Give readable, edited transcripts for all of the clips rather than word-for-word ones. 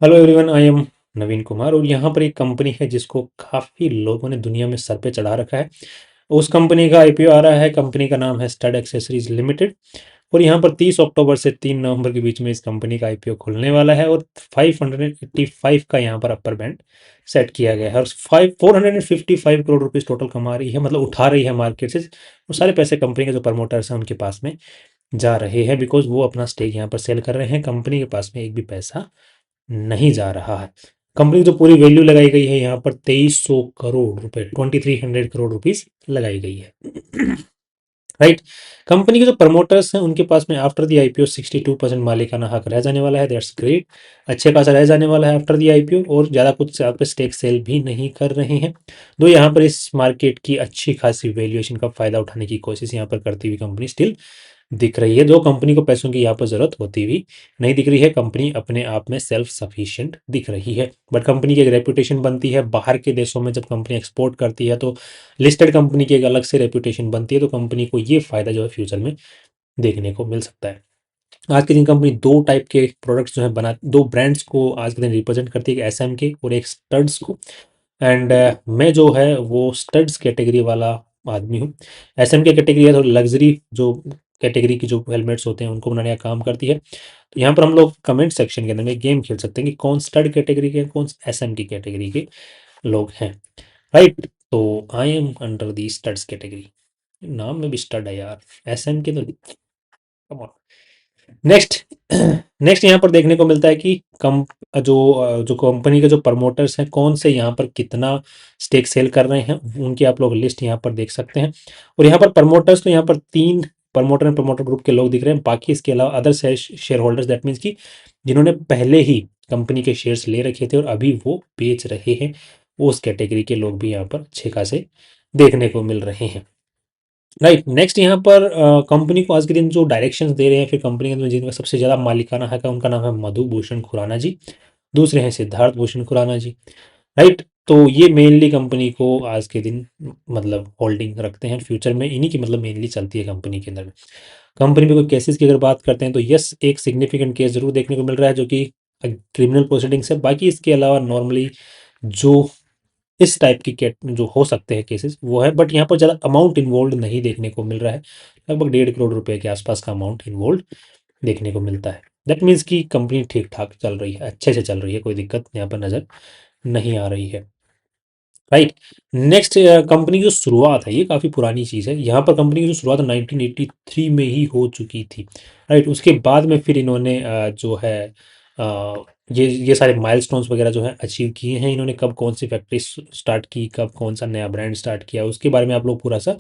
Hello everyone, I am नवीन कुमार और यहाँ पर एक कंपनी है जिसको काफ़ी लोगों ने दुनिया में सर पे चढ़ा रखा है। उस कंपनी का आईपीओ आ रहा है। कंपनी का नाम है स्टड एक्सेसरीज लिमिटेड और यहाँ पर 30 अक्टूबर से 3 नवंबर के बीच में इस कंपनी का आईपीओ खुलने वाला है और 585 का यहाँ पर अपर बैंड सेट किया गया है और 455 करोड़ रुपीस टोटल कमा रही है, मतलब उठा रही है मार्केट से। वो सारे पैसे कंपनी के जो प्रमोटर्स हैं उनके पास में जा रहे हैं, बिकॉज वो अपना स्टेक यहाँ पर सेल कर रहे हैं। कंपनी के पास में एक भी पैसा नहीं जा रहा है। कंपनी की जो पूरी वैल्यू लगाई गई है यहाँ पर 2300 करोड़ रुपए, 2300 करोड़ रुपीस लगाई गई है। राइट। कंपनी के जो प्रमोटर्स हैं उनके पास में आफ्टर दी आईपीओ 62% मालिकाना हक रह जाने वाला है। That's great. अच्छे खासा रह जाने वाला है आफ्टर दी आईपीओ और ज़्यादा कुछ यहाँ पे स्टेक सेल भी नहीं कर रहे हैं। तो यहाँ पर इस मार्केट की अच्छी खासी वैल्यूएशन का फायदा उठाने की कोशिश यहाँ पर करती हुई कंपनी स्टिल दिख रही है। जो कंपनी को पैसों की यहाँ पर जरूरत होती हुई नहीं दिख रही है। कंपनी अपने आप में सेल्फ सफिशिएंट दिख रही है। बट कंपनी की एक रेपुटेशन बनती है बाहर के देशों में। जब कंपनी एक्सपोर्ट करती है तो लिस्टेड कंपनी की एक अलग से रेपुटेशन बनती है। तो कंपनी को ये फायदा जो है फ्यूचर में देखने को मिल सकता है। आज के दिन कंपनी दो टाइप के प्रोडक्ट्स जो है बना, दो ब्रांड्स को आज के दिन रिप्रेजेंट करती है, एक एसएम के और एक स्टड्स को। एंड मैं जो है वो स्टड्स कैटेगरी वाला आदमी हूँ। एसएम के कैटेगरी है तो लग्जरी जो कैटेगरी की जो हेलमेट्स होते हैं उनको बनाने का काम करती है। तो यहाँ पर हम लोग कमेंट सेक्शन के अंदर में गेम खेल सकते हैं कि कौन स्टड कैटेगरी के कौन एसएम की कैटेगरी के लोग हैं। राइट। तो I am under the studs category. नाम में भी स्टड है यार, एसएम के तो कम ऑन। नेक्स्ट। नेक्स्ट यहाँ पर देखने को मिलता है कि कम जो कंपनी के जो प्रमोटर्स हैं कौन से यहाँ पर कितना स्टेक सेल कर रहे हैं उनकी आप लोग लिस्ट यहाँ पर देख सकते हैं। और यहाँ पर प्रमोटर्स तो यहाँ पर 3 प्रमोटर एंड प्रमोटर ग्रुप के लोग दिख रहे हैं। बाकी इसके अलावा other share holders, that means कि जिन्होंने पहले ही कंपनी के शेयर्स ले रखे थे और अभी वो बेच रहे हैं, उस कैटेगरी के लोग भी यहाँ पर अच्छे खासे देखने को मिल रहे हैं। राइट। नेक्स्ट यहाँ पर कंपनी को आज के दिन जो डायरेक्शंस दे रहे हैं, फिर कंपनी के अंदर जिनका सबसे ज़्यादा मालिकाना हक है उनका नाम है मधु भूषण खुराना जी। दूसरे हैं सिद्धार्थ भूषण खुराना जी। राइट। तो ये मेनली कंपनी को आज के दिन मतलब होल्डिंग रखते हैं। फ्यूचर में इन्हीं की मतलब मेनली चलती है कंपनी के अंदर में। कंपनी में कोई केसेस की अगर बात करते हैं तो यस, एक सिग्निफिकेंट केस जरूर देखने को मिल रहा है जो कि क्रिमिनल प्रोसीडिंग्स है। बाकी इसके अलावा नॉर्मली जो इस टाइप की कैट जो हो सकते हैं केसेस वो है, बट यहाँ पर ज़्यादा अमाउंट इन्वॉल्व नहीं देखने को मिल रहा है। लगभग 1.5 करोड़ रुपए के आसपास का अमाउंट इन्वॉल्व देखने को मिलता है। दैट मीन्स कि कंपनी ठीक ठाक चल रही है, अच्छे से चल रही है, कोई दिक्कत यहाँ पर नज़र नहीं आ रही है। राइट। नेक्स्ट, कंपनी की जो शुरुआत है ये काफ़ी पुरानी चीज़ है। यहाँ पर कंपनी की जो शुरुआत 1983 में ही हो चुकी थी। राइट। उसके बाद में फिर इन्होंने जो है अ, ये सारे माइलस्टोन्स वगैरह जो है अचीव किए हैं। इन्होंने कब कौन सी फैक्ट्री स्टार्ट की, कब कौन सा नया ब्रांड स्टार्ट किया, उसके बारे में आप लोग पूरा सा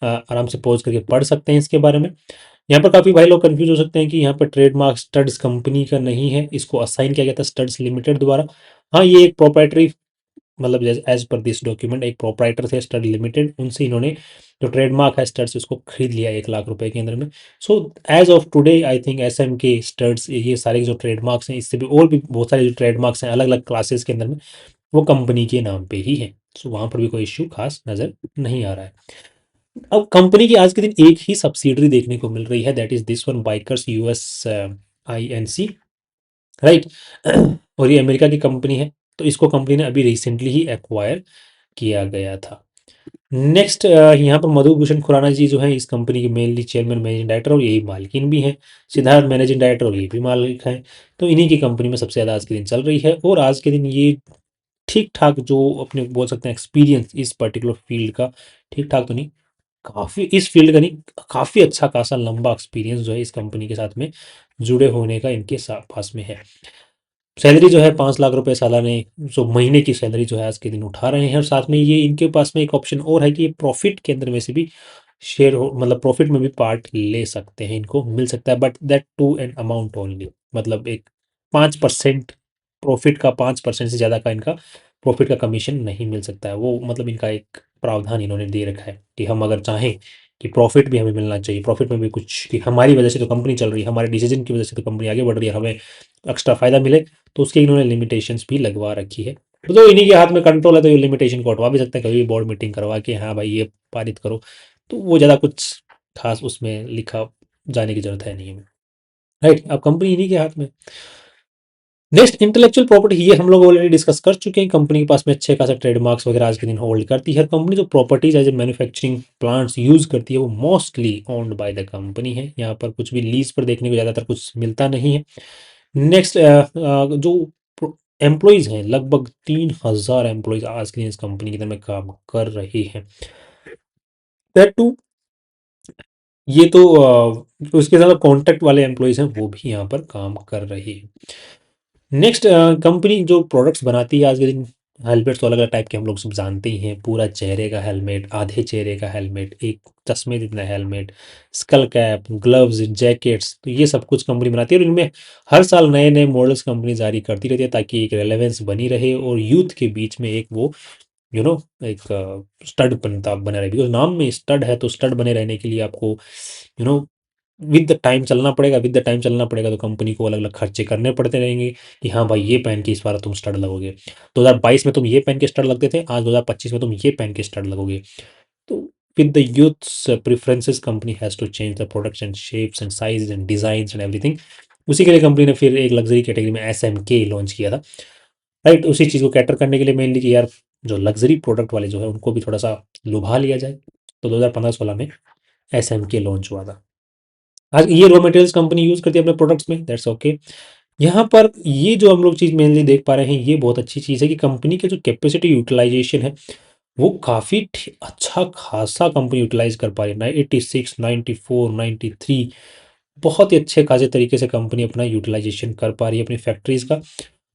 आराम से पॉज करके पढ़ सकते हैं इसके बारे में। यहाँ पर काफ़ी भाई लोग कंफ्यूज हो सकते हैं कि यहाँ पर ट्रेडमार्क स्टड्स कंपनी का नहीं है, इसको असाइन किया गया था स्टड्स लिमिटेड द्वारा। हाँ, ये एक प्रोप्राइटरी, मतलब एज पर दिस डॉक्यूमेंट एक प्रोपराइटर थे स्टड लिमिटेड, उनसे इन्होंने जो ट्रेडमार्क है स्टड्स उसको खरीद लिया 1 लाख रुपए के अंदर में। So as of today I think SM के स्टड्स, ये सारे जो ट्रेडमार्क्स हैं, इससे भी और भी बहुत सारे जो ट्रेडमार्क्स हैं अलग अलग क्लासेस के अंदर में, वो कंपनी के नाम पे ही है। सो वहाँ पर भी कोई इश्यू खास नज़र नहीं आ रहा है। अब कंपनी की आज के दिन एक ही सब्सिडरी देखने को मिल रही है, that is this one, bikers US INC। Right. और ये अमेरिका की कंपनी है। तो इसको कंपनी ने अभी रिसेंटली ही एक्वायर किया गया था। नेक्स्ट, यहाँ पर मधुभूषण खुराना जी जो है इस कंपनी के मेनली चेयरमैन मैनेजिंग डायरेक्टर और यही मालकिन भी हैं। सिद्धार्थ मैनेजिंग डायरेक्टर और ये भी मालिक हैं। तो इन्हीं की कंपनी में सबसे ज़्यादा आज के दिन चल रही है। और आज के दिन ये ठीक ठाक जो अपने बोल सकते हैं एक्सपीरियंस इस पर्टिकुलर फील्ड का, ठीक ठाक तो नहीं, काफ़ी इस फील्ड का नहीं, काफ़ी अच्छा खासा लंबा एक्सपीरियंस जो है इस कंपनी के साथ में जुड़े होने का इनके पास में है। सैलरी जो है 5 लाख रुपए सालाने, जो महीने की सैलरी जो है आज के दिन उठा रहे हैं। और साथ में ये इनके पास में एक ऑप्शन और है कि ये प्रॉफिट के अंदर में से भी शेयर हो, मतलब प्रॉफिट में भी पार्ट ले सकते हैं, इनको मिल सकता है, but that too an amount only. मतलब एक 5% प्रॉफिट का, 5% से ज़्यादा का इनका प्रॉफिट का कमीशन नहीं मिल सकता है। वो मतलब इनका एक प्रावधान इन्होंने दे रखा है कि हम अगर चाहें कि प्रॉफिट भी हमें मिलना चाहिए, प्रॉफिट में भी कुछ, कि हमारी वजह से तो कंपनी चल रही है, हमारे डिसीजन की वजह से तो कंपनी आगे बढ़ रही है, हमें एक्स्ट्रा फायदा मिले, तो उसके इन्होंने लिमिटेशंस भी लगवा रखी है। तो इन्हीं के हाथ में कंट्रोल है, तो ये लिमिटेशन को हटवा भी सकते हैं कभी भी बोर्ड मीटिंग करवा के, हाँ भाई ये पारित करो। तो वो ज़्यादा कुछ खास उसमें लिखा जाने की जरूरत है नहीं है। राइट। अब कंपनी इन्हीं के हाथ में। नेक्स्ट इंटेलेक्चुअल प्रॉपर्टी, ये हम लोग ऑलरेडी डिस्कस कर चुके हैं। कंपनी के पास में अच्छे खासा ट्रेडमार्क्स वगैरह आज के दिन होल्ड करती है। कंपनी जो properties as a manufacturing plants use करती है वो mostly owned by the company है। यहाँ पर कुछ भी लीज पर देखने को ज़्यादातर कुछ मिलता नहीं है। नेक्स्ट जो एम्प्लॉयज़ हैं, लगभग 3000 एम्प्लॉयज़ आज के दिन इस कंपनी के अंदर में काम कर रही हैं। दैट टू, ये तो उसके साथ कॉन्ट्रैक्ट वाले एम्प्लॉयज़ हैं वो भी यहाँ पर काम कर रही है। नेक्स्ट कंपनी जो प्रोडक्ट्स बनाती है आज के दिन, हेलमेट्स तो अलग अलग टाइप के हम लोग सब जानते ही हैं। पूरा चेहरे का हेलमेट, आधे चेहरे का हेलमेट, एक चश्मे जितना helmet, school cap, gloves, jackets, तो ये सब कुछ कंपनी बनाती है। और इनमें हर साल नए नए मॉडल्स कंपनी जारी करती रहती है ताकि एक रेलेवेंस बनी रहे और यूथ के बीच में एक वो यू नो एक स्टड बनता बना रहे। बिकॉज नाम में स्टड है तो स्टड बने रहने के लिए आपको you know with the time चलना पड़ेगा। विद द टाइम चलना पड़ेगा तो कंपनी को अलग अलग खर्चे करने पड़ते रहेंगे कि हाँ भाई ये पहन के इस बार तुम स्टड लगोगे, 2022 में तुम ये पहन के स्टड लगते थे, आज 2025 में तुम ये पहन के स्टड लगोगे। तो with the youths preferences company has to change the products and shapes and size and design and everything. उसी के लिए कंपनी ने फिर एक लग्जरी कैटेगरी में SMK लॉन्च किया था। राइट, उसी चीज़ को कैटर करने के लिए मेनली कि यार जो लग्जरी प्रोडक्ट वाले जो है उनको भी थोड़ा सा लुभा लिया जाए। तो 2015-16 में SMK लॉन्च हुआ था। आज ये रॉ मटेरियल्स कंपनी यूज़ करती है अपने प्रोडक्ट्स में, दैट्स ओके। यहाँ पर ये जो हम लोग चीज़ मेनली देख पा रहे हैं, ये बहुत अच्छी चीज़ है कि कंपनी के जो कैपेसिटी यूटिलाइजेशन है वो काफ़ी अच्छा खासा कंपनी यूटिलाइज कर पा रही है। 86, 94, 93, बहुत ही अच्छे खासे तरीके से कंपनी अपना यूटिलाइजेशन कर पा रही है अपनी फैक्ट्रीज का।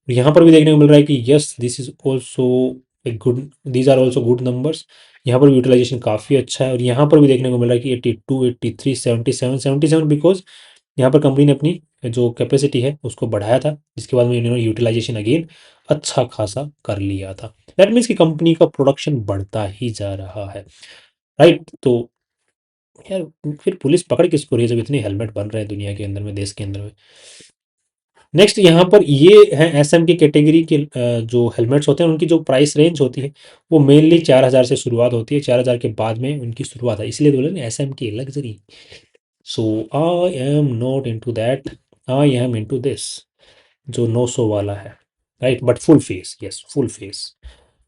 यहाँ पर भी देखने को मिल रहा है कि yes this is also a good, these are also good numbers. यहाँ पर यूटिलाइजेशन काफ़ी अच्छा है। और यहाँ पर भी देखने को मिल रहा है कि 82, 83, 77, 77, बिकॉज यहाँ पर कंपनी ने अपनी जो कैपेसिटी है उसको बढ़ाया था, जिसके बाद में इन्होंने यूटिलाइजेशन अगेन अच्छा खासा कर लिया था। दैट मीन्स कि कंपनी का प्रोडक्शन बढ़ता ही जा रहा है। राइट, तो यार फिर पुलिस पकड़ किसको रही है जब इतने हेलमेट बन रहे हैं दुनिया के अंदर में, देश के अंदर में। नेक्स्ट यहाँ पर ये है SM की कैटेगरी के जो हेलमेट्स होते हैं उनकी जो प्राइस रेंज होती है वो मेनली 4000 से शुरुआत होती है। 4000 के बाद में उनकी शुरुआत है, इसलिए बोले ना SM की luxury. So I am not into that, I am into this जो 900 वाला है। Right, but full face, yes full face,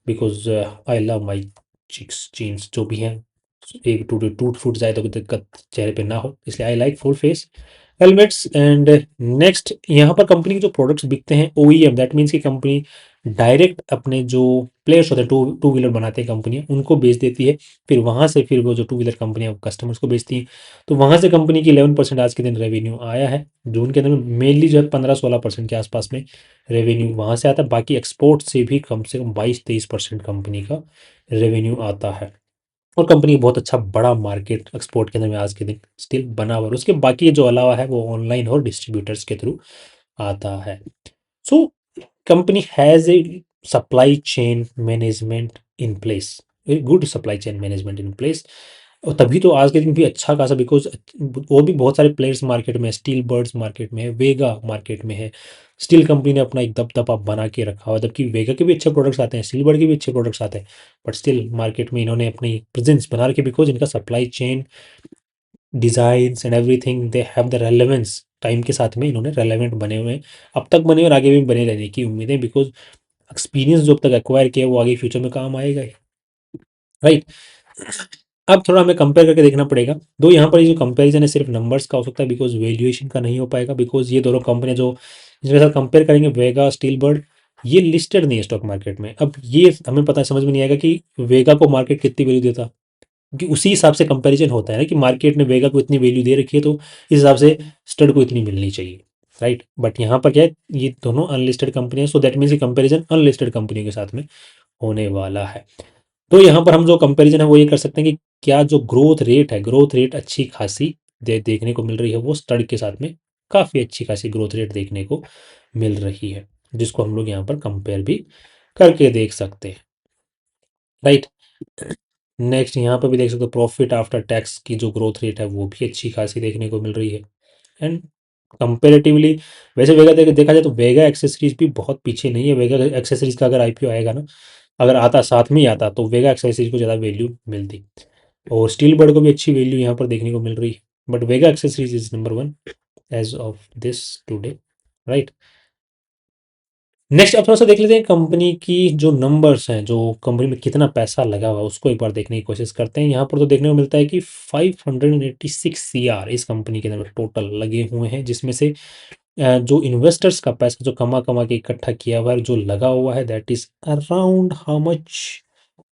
because I love my cheeks jeans जो भी हैं। एक टूट फूट जाए तो कोई दिक्कत चेहरे पे ना हो, इसलिए I like full face helmets. And next यहाँ पर कंपनी के जो प्रोडक्ट्स बिकते हैं OEM, दैट मीन्स की कंपनी डायरेक्ट अपने जो प्लेयर्स होते हैं, टू व्हीलर बनाते हैं कंपनियाँ, उनको बेच देती है। फिर वहाँ से फिर वो जो टू व्हीलर कंपनियाँ कस्टमर्स को बेचती हैं। तो वहाँ से कंपनी की 11% आज के दिन रेवेन्यू आया है। जून के अंदर में मेनली जो है 15-16% के आसपास में रेवेन्यू वहाँ से आता है। बाकी एक्सपोर्ट से भी कम से कम 22-23% कंपनी का रेवेन्यू आता है। और कंपनी बहुत अच्छा बड़ा मार्केट एक्सपोर्ट के अंदर में आज के दिन स्टिल बना हुआ है। उसके बाकी जो अलावा है वो ऑनलाइन और डिस्ट्रीब्यूटर्स के थ्रू आता है। So company has a supply chain management in place, a good supply chain management in place. और तभी तो आज के दिन भी अच्छा खासा, बिकॉज और भी बहुत सारे प्लेयर्स मार्केट में है। स्टील बर्ड्स मार्केट में है, वेगा मार्केट में है। स्टील कंपनी ने अपना एक दबदबा बना के रखा हुआ है, जबकि वेगा के भी अच्छे प्रोडक्ट्स आते हैं, स्टील बर्ड के भी अच्छे प्रोडक्ट्स आते हैं। बट स्टिल मार्केट में इन्होंने अपनी प्रेजेंस बना रखी, बिकॉज इनका supply chain designs and everything they have the relevance. Time के साथ में इन्होंने रेलेवेंट बने हुए हैं, अब तक बने और आगे भी बने रहने की उम्मीद है। बिकॉज एक्सपीरियंस जो अब तक एक्वायर किया वो आगे फ्यूचर में काम आएगा ही। राइट, अब थोड़ा हमें कंपेयर करके देखना पड़ेगा। दो यहाँ पर ये जो कंपैरिजन है सिर्फ नंबर्स का हो सकता है, बिकॉज वैल्यूएशन का नहीं हो पाएगा। बिकॉज ये दोनों कंपनियां जो जिनके साथ कंपेयर करेंगे, वेगा, स्टील बर्ड, ये लिस्टेड नहीं है स्टॉक मार्केट में। अब ये हमें पता समझ में नहीं आएगा कि वेगा को मार्केट कितनी वैल्यू देता, क्योंकि उसी हिसाब से कंपैरिजन होता है ना कि मार्केट ने वेगा को इतनी वैल्यू दे रखी है तो इस हिसाब से स्टड को इतनी मिलनी चाहिए। राइट, बट यहाँ पर क्या है, ये दोनों अनलिस्टेड कंपनियां, so that means comparison unlisted company के साथ में होने वाला है। तो यहाँ पर हम जो कंपैरिजन है वो ये कर सकते हैं कि क्या जो ग्रोथ रेट है, ग्रोथ रेट अच्छी खासी देखने को मिल रही है, वो स्टड के साथ में काफ़ी अच्छी खासी ग्रोथ रेट देखने को मिल रही है, जिसको हम लोग यहाँ पर कंपेयर भी करके देख सकते हैं। राइट, नेक्स्ट यहाँ पर भी देख सकते हो प्रॉफिट आफ्टर टैक्स की जो ग्रोथ रेट है वो भी अच्छी खासी देखने को मिल रही है। एंड कंपेरेटिवली वैसे वेगा देखा जाए तो वेगा एक्सेसरीज भी बहुत पीछे नहीं है। वेगा एक्सेसरीज का अगर IPO आएगा ना, अगर आता साथ में ही आता तो वेगा एक्सेसरीज को ज़्यादा वैल्यू मिलती। और स्टील बर्ड को भी अच्छी वैल्यू यहाँ पर देखने को मिल रही है, but Vega accessories is number 1 as of this today. Right, next अब थोड़ा सा देख लेते हैं कंपनी की जो नंबर्स हैं, जो कंपनी में कितना पैसा लगा हुआ है उसको एक बार देखने की कोशिश करते हैं। यहाँ पर तो देखने को मिलता है कि 586 सीआर इस कंपनी के अंदर टोटल लगे हुए हैं, जिसमें से जो इन्वेस्टर्स का पैसा जो कमा कमा के इकट्ठा किया हुआ है, जो लगा हुआ है, that is around how much,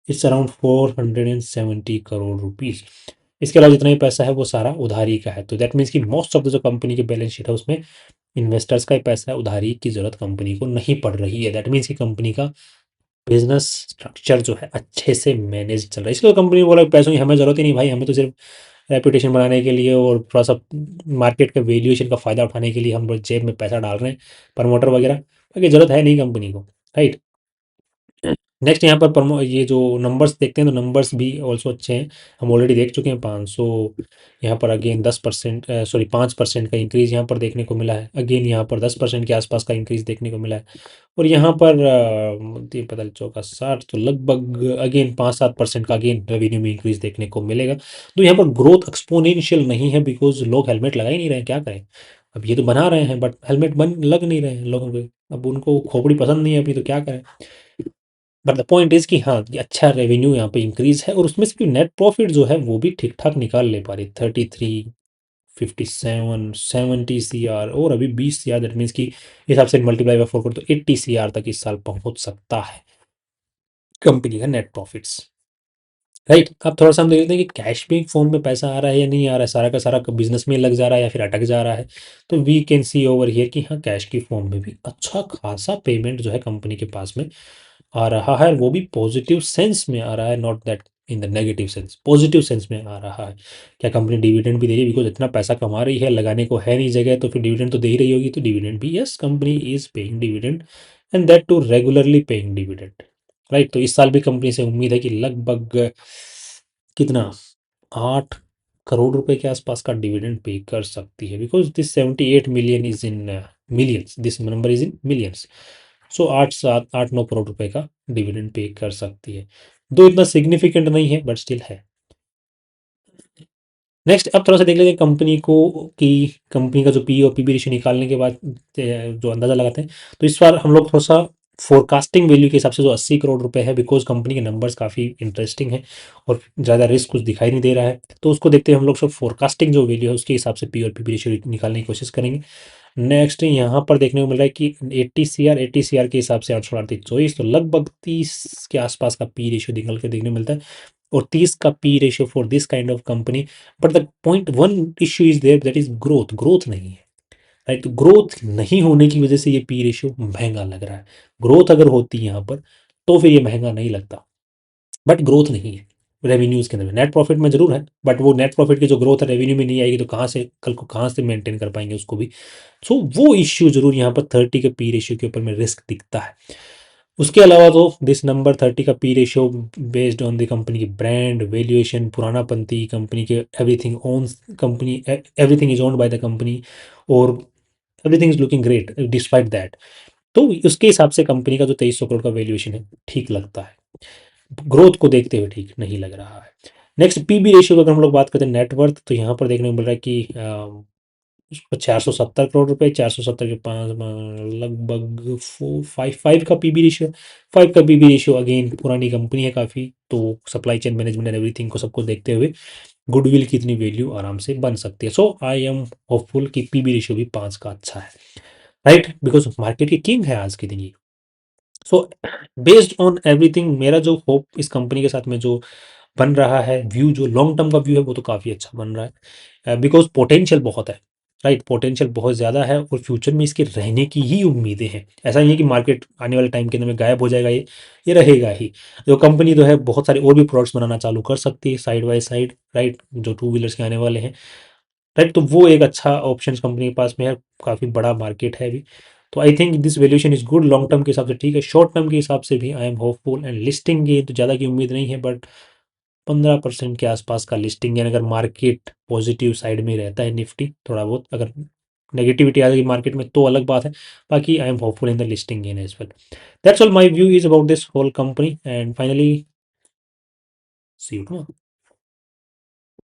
it's around 470 crore rupees. इसके अलावा जितना भी पैसा है वो सारा उधारी का है। तो दैट मीन्स कि मोस्ट ऑफ द जो कंपनी की बैलेंस शीट है उसमें इन्वेस्टर्स का ही पैसा है, उधारी की जरूरत कंपनी को नहीं पड़ रही है। दैट मीन्स कि कंपनी का बिजनेस स्ट्रक्चर जो है अच्छे से मैनेज चल रहा है। इसलिए कंपनी बोला पैसों की हमें जरूरत ही नहीं भाई, हमें तो सिर्फ रेपुटेशन बनाने के लिए और थोड़ा सा मार्केट का वैल्यूएशन का फायदा उठाने के लिए हम लोग जेब में पैसा डाल रहे हैं, प्रमोटर वगैरह, बाकी जरूरत है नहीं कंपनी को, राइट। नेक्स्ट यहाँ पर ये जो नंबर्स देखते हैं तो नंबर्स भी ऑल्सो अच्छे हैं, हम ऑलरेडी देख चुके हैं। 500 यहाँ पर अगेन 10% सॉरी 5% का इंक्रीज यहाँ पर देखने को मिला है। अगेन यहाँ पर 10% के आसपास का इंक्रीज देखने को मिला है। और यहाँ पर पता चौका 60 तो लगभग अगेन 5-7% का अगेन रेवेन्यू में इंक्रीज देखने को मिलेगा। तो यहाँ पर ग्रोथ एक्सपोनेंशियल नहीं है, बिकॉज लोग हेलमेट लगा ही नहीं रहे हैं, क्या करें। अब ये तो बना रहे हैं बट हेलमेट बन लग नहीं रहे हैं लोगों को, अब उनको खोपड़ी पसंद नहीं है अपनी, तो क्या करें। बट द पॉइंट इज कि हाँ ये अच्छा रेवेन्यू यहाँ पे इंक्रीज है, और उसमें से नेट प्रॉफिट जो है वो भी ठीक ठाक निकाल ले पा रही, 33, 57, 70 सीआर, और अभी 20 सीआर। दैट मीन्स की हिसाब से मल्टीप्लाई बाय 4 करो तो 80 सीआर तक इस साल पहुंच सकता है कंपनी का नेट प्रॉफिट्स, राइट। अब थोड़ा सा हम देख लेते हैं कि कैश बैंक फॉर्म में पैसा आ रहा है या नहीं आ रहा है, सारा का सारा बिजनेस में लग जा रहा है या फिर अटक जा रहा है। तो we can see over here कि हाँ कैश की फॉर्म में भी अच्छा खासा पेमेंट जो है कंपनी के पास में आ रहा है, वो भी पॉजिटिव सेंस में आ रहा है, not that in the negative sense, positive sense में आ रहा है। क्या कंपनी डिविडेंड भी दे रही है, बिकॉज इतना पैसा कमा रही है, लगाने को है नहीं जगह, तो फिर डिविडेंड तो दे ही रही होगी। तो डिविडेंड भी, yes company is paying dividend, and that too regularly paying dividend, right. तो इस साल भी कंपनी से उम्मीद है कि लगभग कितना 8 करोड़ रुपए के आसपास का डिविडेंड पे कर सकती है, because this 78 million is in millions, this number is in millions. So 8-9 crore रुपए का डिविडेंड पे कर सकती है, दो इतना सिग्निफिकेंट नहीं है बट स्टिल है। नेक्स्ट अब थोड़ा सा देख लेते हैं कंपनी को, कि कंपनी का जो पी और पीबी रेशियो निकालने के बाद जो अंदाजा लगाते हैं। तो इस बार हम लोग थोड़ा सा फोरकास्टिंग वैल्यू के हिसाब से जो 80 करोड़ रुपए है, बिकॉज कंपनी के नंबर्स काफ़ी इंटरेस्टिंग है और ज़्यादा रिस्क कुछ दिखाई नहीं दे रहा है, तो उसको देखते हैं हम लोग सब फोरकास्टिंग जो वैल्यू है उसके हिसाब से पी और पीबी रेशियो निकालने की कोशिश करेंगे। नेक्स्ट यहाँ पर देखने को मिल रहा है कि 80 सीआर के हिसाब से 8 24 तो लगभग 30 के आसपास का पी रेशियो निकल के देखने को मिलता है, और 30 का P ratio for this kind of company. But the point one issue is there, that is growth, growth नहीं है, राइट। तो ग्रोथ नहीं होने की वजह से ये पी रेशियो महंगा लग रहा है। ग्रोथ अगर होती यहाँ पर तो फिर ये महंगा नहीं लगता, बट ग्रोथ नहीं है रेवेन्यूज के अंदर। नेट प्रॉफिट में जरूर है, बट वो नेट प्रॉफिट की जो ग्रोथ है रेवेन्यू में नहीं आएगी, तो कहाँ से कल को कहाँ से मेंटेन कर पाएंगे उसको भी। सो वो इश्यू जरूर यहाँ पर 30 के पी रेशियो के ऊपर में रिस्क दिखता है। उसके अलावा तो दिस नंबर 30 का P ratio based on the company की ब्रांड वैल्यूएशन, पुरानापंती कंपनी के, everything owns company, everything is owned by the company, और everything is looking great despite that. तो उसके हिसाब से कंपनी का जो 2300 करोड़ का वैल्यूएशन है ठीक लगता है, ग्रोथ को देखते हुए ठीक नहीं लग रहा है। नेक्स्ट पीबी रेशियो की अगर हम लोग बात करते हैं नेटवर्थ, तो यहाँ पर देखने को मिल रहा है कि 470 करोड़ रुपए, 470 के 5 लगभग 4 5 का पीबी रेशियो, 5 का पीबी रेशियो। अगेन पुरानी कंपनी है काफ़ी, तो supply chain management and everything को सबको देखते हुए गुडविल की इतनी वैल्यू आराम से बन सकती है। सो आई एम होपफुल कि पीबी रेशियो भी 5 का अच्छा है, राइट, बिकॉज मार्केट की किंग है आज के दिन ये। सो बेस्ड ऑन एवरीथिंग, मेरा जो होप इस कंपनी के साथ में जो बन रहा है, व्यू जो लॉन्ग टर्म का व्यू है वो तो काफ़ी अच्छा बन रहा है, बिकॉज पोटेंशियल बहुत है, राइट। पोटेंशियल बहुत ज़्यादा है और फ्यूचर में इसके रहने की ही उम्मीदें हैं। ऐसा नहीं है कि मार्केट आने वाले टाइम के अंदर में गायब हो जाएगा, ये रहेगा ही। जो कंपनी तो है बहुत सारे और भी प्रोडक्ट्स बनाना चालू कर सकती है साइड बाय साइड, राइट, जो टू व्हीलर्स के आने वाले हैं, राइट। तो वो एक अच्छा ऑप्शन कंपनी के पास में है, काफ़ी बड़ा मार्केट है अभी। तो I think this valuation is good, long term के हिसाब से ठीक है, शॉर्ट टर्म के हिसाब से भी आई एम होपफुल, एंड लिस्टिंग की तो ज़्यादा की उम्मीद नहीं है, बट 15% के आसपास का लिस्टिंग है। अगर मार्केट पॉजिटिव साइड में रहता है, निफ्टी थोड़ा बहुत, अगर नेगेटिविटी आ जाएगी मार्केट में तो अलग बात है, बाकी I am hopeful in the listing gain as well. That's all my view is about this whole company, and finally see you tomorrow.